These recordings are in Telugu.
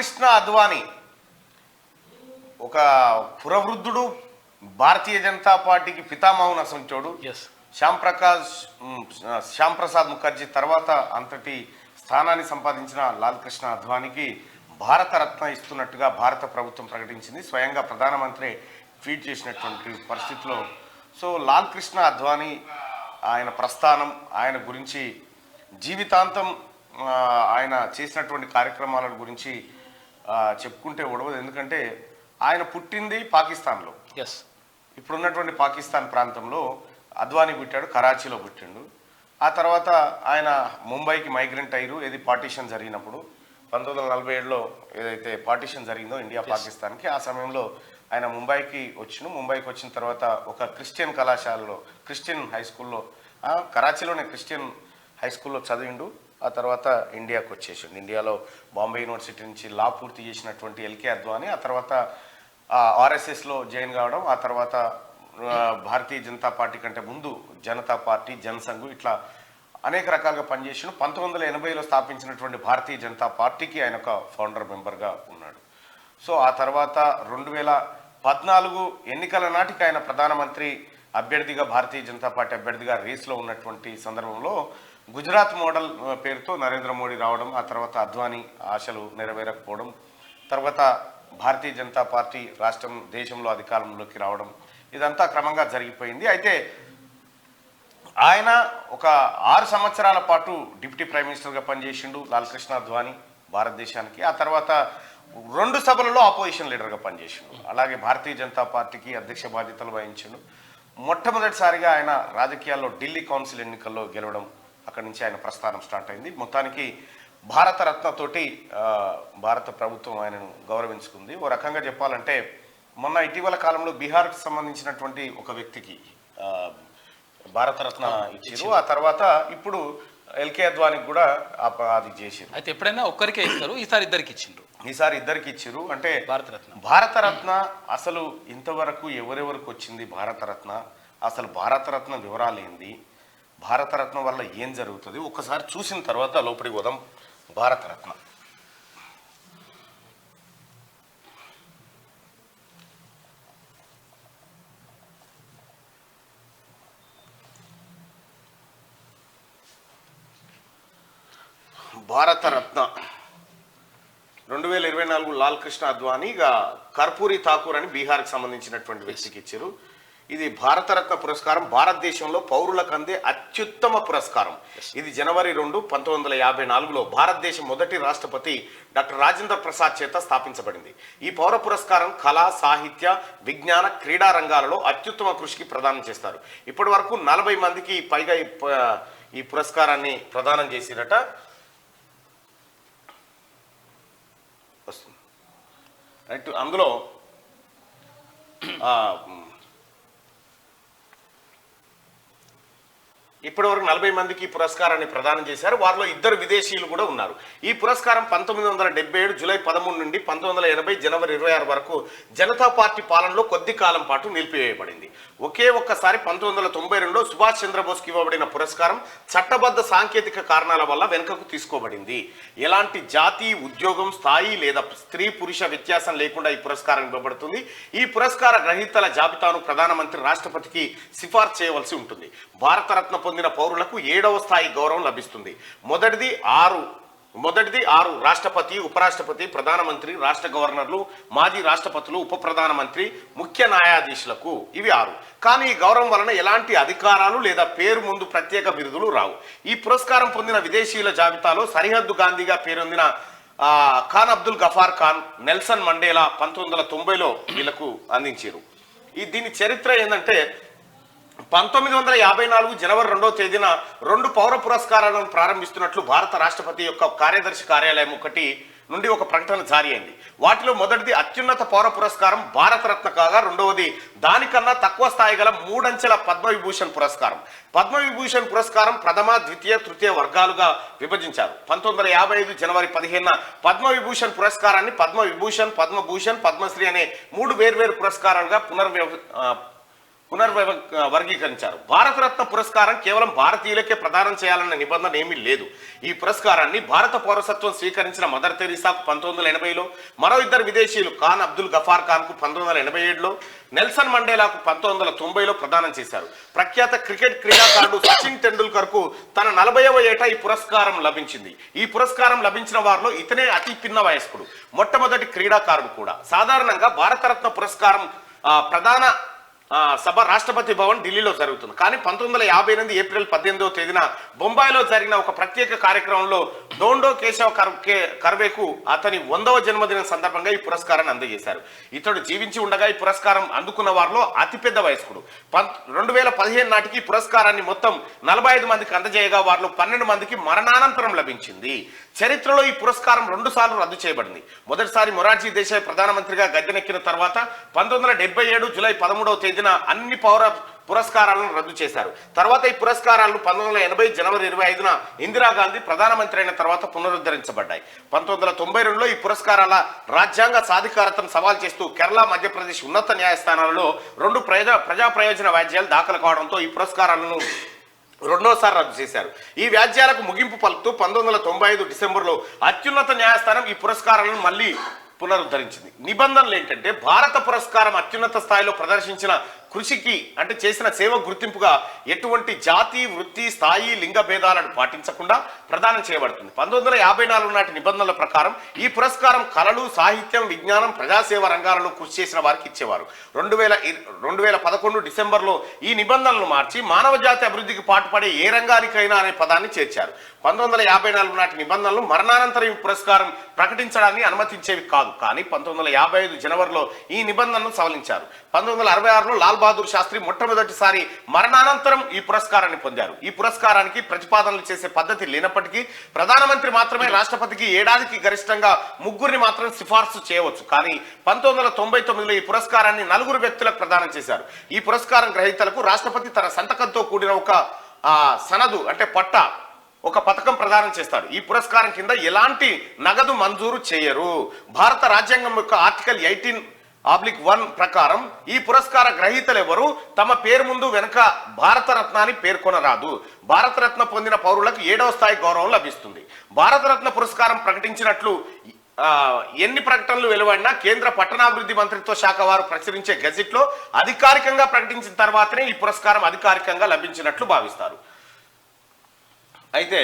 కృష్ణ అద్వానీ ఒక పురవృద్ధుడు, భారతీయ జనతా పార్టీకి పితామహుని అసంచోడు. శ్యామ్ ప్రసాద్ ముఖర్జీ తర్వాత అంతటి స్థానాన్ని సంపాదించిన లాల్ కృష్ణ అద్వానీకి భారతరత్న ఇస్తున్నట్టుగా భారత ప్రభుత్వం ప్రకటించింది. స్వయంగా ప్రధానమంత్రి ట్వీట్ చేసినటువంటి పరిస్థితిలో సో లాల్ కృష్ణ అద్వానీ ఆయన ప్రస్థానం, ఆయన గురించి జీవితాంతం ఆయన చేసినటువంటి కార్యక్రమాల గురించి చెప్పుకుంటే ఉడవదు. ఎందుకంటే ఆయన పుట్టింది పాకిస్తాన్లో, ఇప్పుడున్నటువంటి పాకిస్తాన్ ప్రాంతంలో అద్వానీ పుట్టాడు, కరాచీలో పుట్టిండు. ఆ తర్వాత ఆయన ముంబైకి మైగ్రెంట్ అయ్యారు. ఇది పార్టీషన్ జరిగినప్పుడు 1947లో ఏదైతే పార్టీషన్ జరిగిందో ఇండియా పాకిస్తాన్కి, ఆ సమయంలో ఆయన ముంబైకి ముంబైకి వచ్చిన తర్వాత ఒక క్రిస్టియన్ కళాశాలలో, క్రిస్టియన్ హై స్కూల్లో, కరాచీలోనే క్రిస్టియన్ హై స్కూల్లో చదివిండు. ఆ తర్వాత ఇండియాకు వచ్చేసిండు. ఇండియాలో బాంబే యూనివర్సిటీ నుంచి లా పూర్తి చేసినటువంటి ఎల్కే అద్వానీ ఆ తర్వాత ఆర్ఎస్ఎస్లో జాయిన్ కావడం, ఆ తర్వాత భారతీయ జనతా పార్టీ కంటే ముందు జనతా పార్టీ, జనసంఘ్ ఇట్లా అనేక రకాలుగా పనిచేసిండు. 1980లో స్థాపించినటువంటి భారతీయ జనతా పార్టీకి ఆయన ఒక ఫౌండర్ మెంబర్గా ఉన్నాడు. సో ఆ తర్వాత 2014 ఎన్నికల నాటికి ఆయన ప్రధానమంత్రి అభ్యర్థిగా, భారతీయ జనతా పార్టీ అభ్యర్థిగా రేస్లో ఉన్నటువంటి సందర్భంలో గుజరాత్ మోడల్ పేరుతో నరేంద్ర మోడీ రావడం, ఆ తర్వాత అద్వానీ ఆశలు నెరవేరకపోవడం, తర్వాత భారతీయ జనతా పార్టీ దేశంలో అధికారంలోకి రావడం, ఇదంతా క్రమంగా జరిగిపోయింది. అయితే ఆయన ఒక 6 సంవత్సరాల పాటు డిప్యూటీ ప్రైమ్ మినిస్టర్గా పనిచేసిండు లాల్ కృష్ణ అద్వానీ భారతదేశానికి. ఆ తర్వాత 2 సభలలో ఆపోజిషన్ లీడర్గా పనిచేసిండు. అలాగే భారతీయ జనతా పార్టీకి అధ్యక్ష బాధ్యతలు వహించిండు. మొట్టమొదటిసారిగా ఆయన రాజకీయాల్లో ఢిల్లీ కౌన్సిల్ ఎన్నికల్లో గెలవడం, అక్కడి నుంచి ఆయన ప్రస్థానం స్టార్ట్ అయింది. మొత్తానికి భారతరత్నతోటి భారత ప్రభుత్వం ఆయనను గౌరవించుకుంది. ఓ రకంగా చెప్పాలంటే మొన్న ఇటీవల కాలంలో బీహార్కి సంబంధించినటువంటి ఒక వ్యక్తికి భారతరత్న ఇచ్చారు. ఆ తర్వాత ఇప్పుడు ఎల్కే అద్వానీకి కూడా అది చేసారు. అయితే ఎప్పుడైనా ఒక్కరికే ఇస్తారు, ఈసారి ఇద్దరికి ఇచ్చారు. అంటే భారతరత్న అసలు ఇంతవరకు ఎవరెవరికి వచ్చింది భారతరత్న, అసలు భారతరత్న వివరాలు ఏంది, భారతరత్న వల్ల ఏం జరుగుతుంది ఒక్కసారి చూసిన తర్వాత లోపలికి పోదాం. భారతరత్న భారతరత్న 2024 లాల్ కృష్ణ అద్వానీ కర్పూరి ఠాకూర్ అని బీహార్కి సంబంధించినటువంటి వ్యక్తికి ఇచ్చారు. ఇది భారతరత్న పురస్కారం భారతదేశంలో పౌరులకు అందే అత్యుత్తమ పురస్కారం. ఇది జనవరి 2, 1954లో భారతదేశం మొదటి రాష్ట్రపతి డాక్టర్ రాజేంద్ర ప్రసాద్ చేత స్థాపించబడింది. ఈ పౌర పురస్కారం కళ, సాహిత్య, విజ్ఞాన, క్రీడా రంగాలలో అత్యుత్తమ కృషికి ప్రదానం చేస్తారు. ఇప్పటి వరకు 40 మందికి పైగా ఈ పురస్కారాన్ని ప్రదానం చేసిరట. రైట్, అందులో ఇప్పటివరకు 40 మందికి పురస్కారాన్ని ప్రదానం చేశారు. వారిలో 2 విదేశీయులు కూడా ఉన్నారు. ఈ పురస్కారం 1977 జూలై 13 నుండి 1980 జనవరి 26 వరకు జనతా పార్టీ పాలనలో కొద్ది కాలం పాటు నిలిపివేయబడింది. ఒక్కసారి 1992లో సుభాష్ చంద్రబోస్కి ఇవ్వబడిన పురస్కారం చట్టబద్ధ సాంకేతిక కారణాల వల్ల వెనుకకు తీసుకోబడింది. ఎలాంటి జాతి, ఉద్యోగం, స్థాయి లేదా స్త్రీ పురుష వ్యత్యాసం లేకుండా ఈ పురస్కారం ఇవ్వబడుతుంది. ఈ పురస్కార గ్రహీతల జాబితాను ప్రధానమంత్రి రాష్ట్రపతికి సిఫార్సు చేయవలసి ఉంటుంది. భారతరత్న పొందిన పౌరులకు 7వ స్థాయి గౌరవం లభిస్తుంది. మొదటిది 6 రాష్ట్రపతి, ఉపరాష్ట్రపతి, ప్రధానమంత్రి, రాష్ట్ర గవర్నర్లు, మాజీ రాష్ట్రపతులు, ఉప ప్రధానమంత్రి, ముఖ్య న్యాయాధీశులకు ఇవి 6. కానీ ఈ గౌరవం వలన ఎలాంటి అధికారాలు లేదా పేరు ముందు ప్రత్యేక బిరుదులు రావు. ఈ పురస్కారం పొందిన విదేశీయుల జాబితాలో సరిహద్దు గాంధీగా పేరొందిన ఖాన్ అబ్దుల్ గఫార్ ఖాన్, నెల్సన్ మండేలా 1990లో వీళ్లకు అందించారు. దీని చరిత్ర ఏంటంటే 1954 జనవరి 2వ తేదీన 2 పౌర పురస్కారాలను ప్రారంభిస్తున్నట్లు భారత రాష్ట్రపతి యొక్క కార్యదర్శి కార్యాలయం నుండి ఒక ప్రకటన జారీ అయింది. వాటిలో మొదటిది అత్యున్నత పౌర పురస్కారం భారతరత్న కాగా, రెండవది దానికన్నా తక్కువ స్థాయి గల 3 అంచెల పద్మవిభూషణ్ పురస్కారం. పద్మవిభూషణ్ పురస్కారం ప్రథమ, ద్వితీయ, తృతీయ వర్గాలుగా విభజించారు. 1955 జనవరి 15న పద్మవిభూషణ్ పురస్కారాన్ని పద్మవిభూషణ్, పద్మభూషణ్, పద్మశ్రీ అనే 3 వేర్వేరు పురస్కారాలుగా పునర్వర్గీకరించారు. భారతరత్న పురస్కారం కేవలం భారతీయులకే ప్రదానం చేయాలన్న నిబంధన ఏమీ లేదు. ఈ పురస్కారాన్ని భారత పౌరసత్వం స్వీకరించిన మదర్ తెరీసాకు 1980లో, మరో ఇద్దరు విదేశీయులు ఖాన్ అబ్దుల్ గఫార్ ఖాన్కు 1987లో, నెల్సన్ మండేలాకు 1990లో ప్రదానం చేశారు. ప్రఖ్యాత క్రికెట్ క్రీడాకారుడు సచిన్ టెండూల్కర్కు తన 40వ ఏట ఈ పురస్కారం లభించింది. ఈ పురస్కారం లభించిన వారిలో ఇతనే అతి పిన్న వయస్కుడు, మొట్టమొదటి క్రీడాకారుడు కూడా. సాధారణంగా భారతరత్న పురస్కారం ప్రధాన సభ రాష్ట్రపతి భవన్ ఢిల్లీలో జరుగుతుంది. కానీ 1958 ఏప్రిల్ 18వ తేదీన బొంబాయిలో జరిగిన ఒక ప్రత్యేక కార్యక్రమంలో డోండో కేశవ్ కర్వేకు అతని 100వ జన్మదినం సందర్భంగా ఈ పురస్కారాన్ని అందజేశారు. ఇతడు జీవించి ఉండగా ఈ పురస్కారం అందుకున్న వారిలో అతిపెద్ద వయస్కుడు. 2015 నాటికి ఈ పురస్కారాన్ని మొత్తం 45 మందికి అందజేయగా వారిలో 12 మందికి మరణానంతరం లభించింది. చరిత్రలో ఈ పురస్కారం 2 సార్లు రద్దు చేయబడింది. మొదటిసారి మొరార్జీ దేశాయ్ ప్రధానమంత్రిగా గద్దెనెక్కిన తర్వాత 1977 జూలై 13వ తేదీన అన్ని పౌర పురస్కారాలను రద్దు చేశారు. తర్వాత ఈ పురస్కారాలను 1980 జనవరి 25న ఇందిరాగాంధీ ప్రధానమంత్రి అయిన తర్వాత పునరుద్ధరించబడ్డాయి. 1992లో ఈ పురస్కారాల రాజ్యాంగ సాధికారతను సవాల్ చేస్తూ కేరళ, మధ్యప్రదేశ్ ఉన్నత న్యాయస్థానాలలో 2 ప్రజా ప్రయోజన వ్యాజ్యాలు దాఖలు కావడంతో ఈ పురస్కారాలను రెండోసారి రద్దు చేశారు. ఈ వ్యాజ్యాలకు ముగింపు పలుకుతూ 1995 డిసెంబర్లో అత్యున్నత న్యాయస్థానం ఈ పురస్కారాలను మళ్ళీ పునరుద్ధరించింది. నిబంధనలు ఏంటంటే, భారత పురస్కారం అత్యున్నత స్థాయిలో ప్రదర్శించిన కృషికి అంటే చేసిన సేవ గుర్తింపుగా ఎటువంటి జాతి, వృత్తి, స్థాయి, లింగ భేదాలను పాటించకుండా ప్రదానం చేయబడుతుంది. 1954 నాటి నిబంధనల ప్రకారం ఈ పురస్కారం కళలు, సాహిత్యం, విజ్ఞానం, ప్రజాసేవ రంగాలలో కృషి చేసిన వారికి ఇచ్చేవారు. 2011 డిసెంబర్లో ఈ నిబంధనలు మార్చి మానవ జాతి అభివృద్ధికి పాటుపడే ఏ రంగానికైనా అనే పదాన్ని చేర్చారు. 1954 నాటి నిబంధనలు మరణానంతరం ఈ పురస్కారం ప్రకటించడాన్ని అనుమతించేవి కాదు. కానీ 1955 జనవరిలో ఈ నిబంధనను సవరించారు. 1966లో లాల్ బహదూర్ శాస్త్రి మొట్టమొదటిసారి మరణానంతరం ఈ పురస్కారాన్ని పొందారు. ఈ పురస్కారానికి ప్రతిపాదనలు చేసే పద్ధతి లేనప్పటికీ ప్రధానమంత్రి మాత్రమే రాష్ట్రపతికి ఏడాదికి గరిష్టంగా 3 మాత్రం సిఫార్సు చేయవచ్చు. కానీ 1999లో ఈ పురస్కారాన్ని 4 వ్యక్తులకు ప్రదానం చేశారు. ఈ పురస్కారం గ్రహీతలకు రాష్ట్రపతి తన సంతకంతో కూడిన ఒక సనదు అంటే ఒక పథకం ప్రదానం చేస్తారు. ఈ పురస్కారం కింద ఎలాంటి నగదు మంజూరు చేయరు. భారత రాజ్యాంగం యొక్క ఆర్టికల్ 18(1) ప్రకారం ఈ పురస్కార గ్రహీతలు ఎవరు తమ పేరు ముందు వెనుక భారతరత్నాన్ని పేర్కొనరాదు. భారతరత్న పొందిన పౌరులకు 7వ స్థాయి గౌరవం లభిస్తుంది. భారతరత్న పురస్కారం ప్రకటించినట్లు ఎన్ని ప్రకటనలు వెలువడినా కేంద్ర పట్టణాభివృద్ధి మంత్రిత్వ శాఖ వారు ప్రచురించే గెజిట్లో అధికారికంగా ప్రకటించిన తర్వాతనే ఈ పురస్కారం అధికారికంగా లభించినట్లు భావిస్తారు. అయితే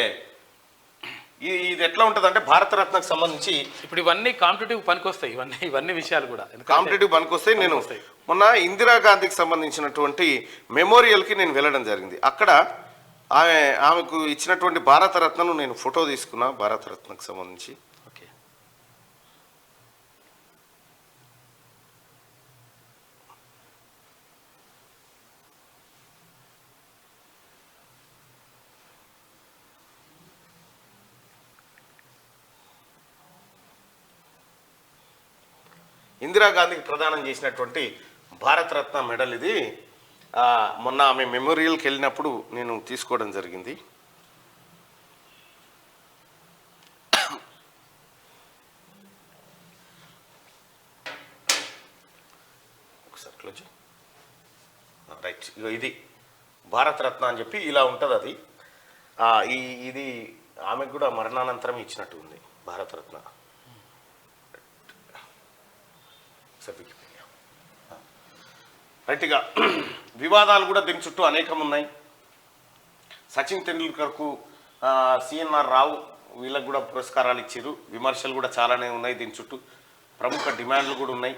ఇది ఎట్లా ఉంటుందంటే, భారతరత్నకు సంబంధించి ఇప్పుడు ఇవన్నీ కాంపిటేటివ్ పనికొస్తాయి. ఇవన్నీ విషయాలు కూడా కాంపిటేటివ్ పనికొస్తాయి. నేను మొన్న ఇందిరాగాంధీకి సంబంధించినటువంటి మెమోరియల్కి నేను వెళ్ళడం జరిగింది. అక్కడ ఆమెకు ఇచ్చినటువంటి భారతరత్నను నేను ఫోటో తీసుకున్నా. భారతరత్నకు సంబంధించి ఇందిరాగాంధీకి ప్రదానం చేసినటువంటి భారతరత్న మెడల్ ఇది. మొన్న ఆమె మెమోరియల్కి వెళ్ళినప్పుడు నేను తీసుకోవడం జరిగింది. ఒకసారి క్లోజ్ రైట్. ఇది భారతరత్న అని చెప్పి ఇలా ఉంటుంది. అది ఇది ఆమెకు కూడా మరణానంతరం ఇచ్చినట్టు ఉంది భారతరత్న. రైట్గా వివాదాలు కూడా దీని చుట్టూ అనేకం ఉన్నాయి. సచిన్ టెండూల్కర్కు సిఎన్ఆర్ రావు వీళ్ళకు కూడా పురస్కారాలు ఇచ్చారు. విమర్శలు కూడా చాలానే ఉన్నాయి. దీని చుట్టూ ప్రముఖ డిమాండ్లు కూడా ఉన్నాయి.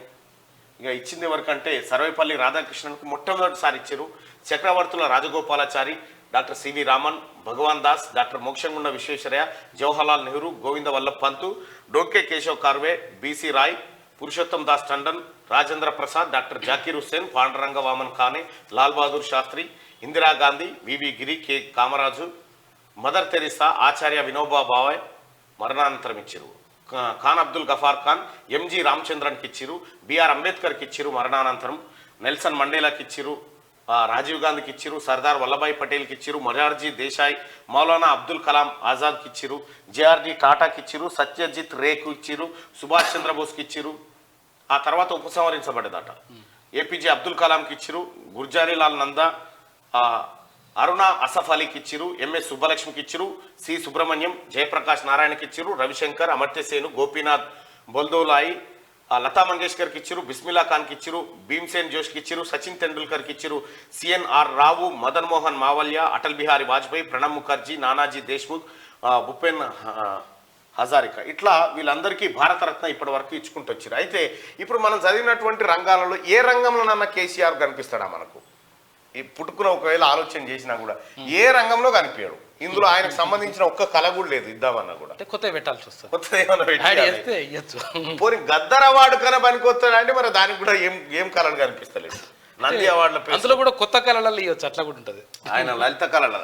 ఇక ఇచ్చింది ఎవరికంటే సర్వేపల్లి రాధాకృష్ణన్కు మొట్టమొదటిసారి ఇచ్చారు. చక్రవర్తుల రాజగోపాలాచారి, డాక్టర్ సివి రామన్, భగవాన్ Das, doctor Mokshagunda Visvesvaraya, Jawaharlal Nehru, Govinda Vallabh Pant, డోకే Keshav Karvy, BC Roy, Purushottam Das Tandon, Rajendra Prasad, doctor Zakir Hussain, Panduranga Vaman ఖానే, Lal Bahadur Sastry, Indira Gandhi, వివి గిరి, కె కామరాజు, మదర్ తెరీసా, ఆచార్య వినోబా భావే మరణానంతరం ఇచ్చారు. ఖాన్ అబ్దుల్ గఫార్ ఖాన్, ఎంజి రామచంద్రన్కి ఇచ్చారు. బిఆర్ అంబేద్కర్కి ఇచ్చారు మరణానంతరం. నెల్సన్ మండేలాకి ఇచ్చారు. రాజీవ్ గాంధీకి ఇచ్చారు. సర్దార్ వల్లభాయ్ పటేల్కి ఇచ్చారు. మొరార్జీ దేశాయ్, మౌలానా అబ్దుల్ కలాం ఆజాద్కి ఇచ్చారు. జేఆర్డి టాటాకి ఇచ్చారు. సత్యజిత్ రేకు ఇచ్చారు. సుభాష్ చంద్రబోస్కి ఇచ్చారు. ఆ తర్వాత ఉపసంహరించబడ్డదట. ఏపీజే అబ్దుల్ కలాంకి ఇచ్చారు. గుర్జారీలాల్ నందా, అరుణ అసఫ్ అలీకి ఇచ్చిరు, ఎంఎస్ సుబ్బలక్ష్మికి ఇచ్చిరు, సి సుబ్రహ్మణ్యం, జయప్రకాష్ నారాయణకి ఇచ్చిరు, రవిశంకర్, అమర్త్యసేను, గోపీనాథ్ బొల్దోలాయి, లతా మంగేష్కర్కి ఇచ్చిరు, బిస్మిల్లా ఖాన్కి ఇచ్చిరు, భీమ్సేన్ జోష్కి ఇచ్చిరు, సచిన్ తెండూల్కర్కి ఇచ్చిరు, సిఎన్ఆర్ రావు, మదన్ మోహన్ మావల్య, అటల్ బిహారీ వాజ్పేయి, ప్రణబ్ ముఖర్జీ, నానాజీ దేశ్ముఖ్, భూపెన్ హజారికా, ఇట్లా వీళ్ళందరికీ భారతరత్న ఇప్పటి వరకు ఇచ్చుకుంటూ వచ్చారు. అయితే ఇప్పుడు మనం చదివినటువంటి రంగాలలో ఏ రంగంలోనన్నా కేసీఆర్ కనిపిస్తాడా మనకు? ఈ పుట్టుకున్న ఒకవేళ ఆలోచన చేసినా కూడా ఏ రంగంలో కనిపించాడు. ఇందులో ఆయనకు సంబంధించిన ఒక్క కళ కూడా లేదు, ఇద్దామన్నా కూడా కొత్త పెట్టాల్సి వస్తుంది. కొత్త ఏమన్నా పోనీ గద్దర్ అవార్డు కన్నా పనికొస్తాడు అంటే మరి దానికి కూడా ఏం కళలు కనిపిస్తలేదు. నంది అవార్డుల అందులో కూడా కొత్త కళలలో ఇవ్వచ్చు, అట్లా కూడా ఉంటుంది. ఆయన లలిత కళల